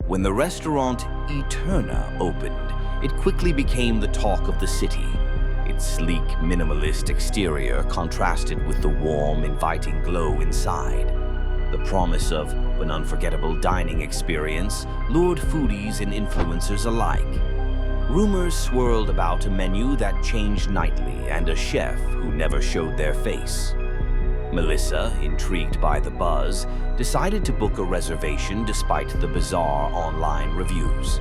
When the restaurant Eterna opened, it quickly became the talk of the city. Its sleek, minimalist exterior contrasted with the warm, inviting glow inside. The promise of an unforgettable dining experience lured foodies and influencers alike. Rumors swirled about a menu that changed nightly and a chef who never showed their face. Melissa, intrigued by the buzz, decided to book a reservation despite the bizarre online reviews.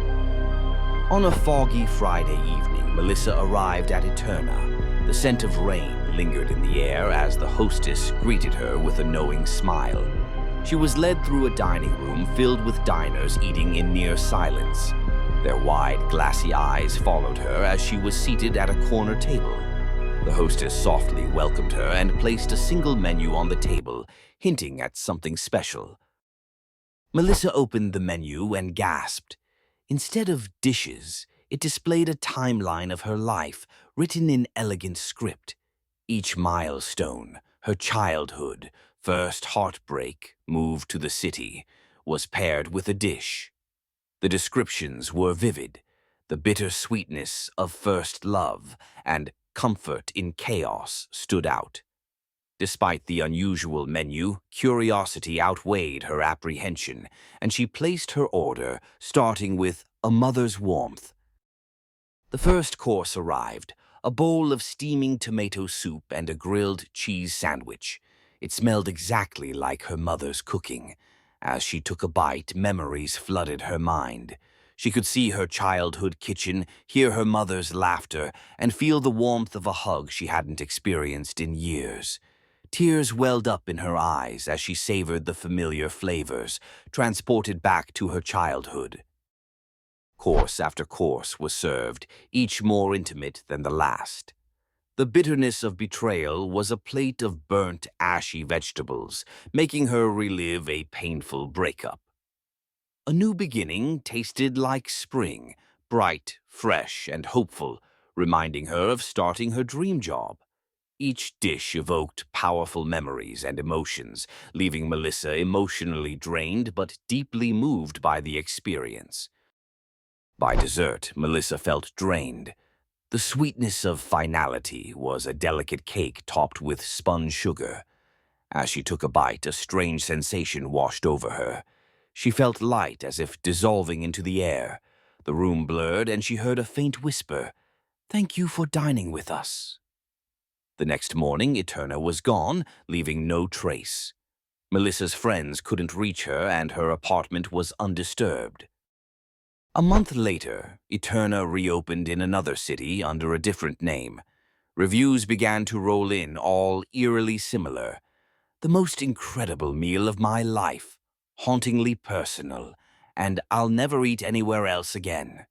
On a foggy Friday evening, Melissa arrived at Eterna. The scent of rain lingered in the air as the hostess greeted her with a knowing smile. She was led through a dining room filled with diners eating in near silence. Their wide, glassy eyes followed her as she was seated at a corner table. The hostess softly welcomed her and placed a single menu on the table, hinting at something special. Melissa opened the menu and gasped. Instead of dishes, it displayed a timeline of her life, written in elegant script. Each milestone, her childhood, first heartbreak, move to the city, was paired with a dish. The descriptions were vivid. The bitter sweetness of first love and comfort in chaos stood out. Despite the unusual menu, curiosity outweighed her apprehension, and she placed her order, starting with a mother's warmth. The first course arrived, a bowl of steaming tomato soup and a grilled cheese sandwich. It smelled exactly like her mother's cooking. As she took a bite, memories flooded her mind. She could see her childhood kitchen, hear her mother's laughter, and feel the warmth of a hug she hadn't experienced in years. Tears welled up in her eyes as she savored the familiar flavors, transported back to her childhood. Course after course was served, each more intimate than the last. The bitterness of betrayal was a plate of burnt, ashy vegetables, making her relive a painful breakup. A new beginning tasted like spring, bright, fresh, and hopeful, reminding her of starting her dream job. Each dish evoked powerful memories and emotions, leaving Melissa emotionally drained but deeply moved by the experience. By dessert, Melissa felt drained. The sweetness of finality was a delicate cake topped with spun sugar. As she took a bite, a strange sensation washed over her. She felt light as if dissolving into the air. The room blurred and she heard a faint whisper, "Thank you for dining with us." The next morning, Eterna was gone, leaving no trace. Melissa's friends couldn't reach her and her apartment was undisturbed. A month later, Eterna reopened in another city under a different name. Reviews began to roll in, all eerily similar. The most incredible meal of my life, hauntingly personal, and I'll never eat anywhere else again.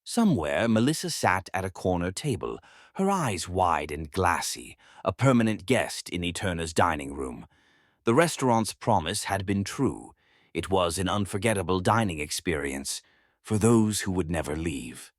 Somewhere, Melissa sat at a corner table, her eyes wide and glassy, a permanent guest in Eterna's dining room. The restaurant's promise had been true. It was an unforgettable dining experience for those who would never leave.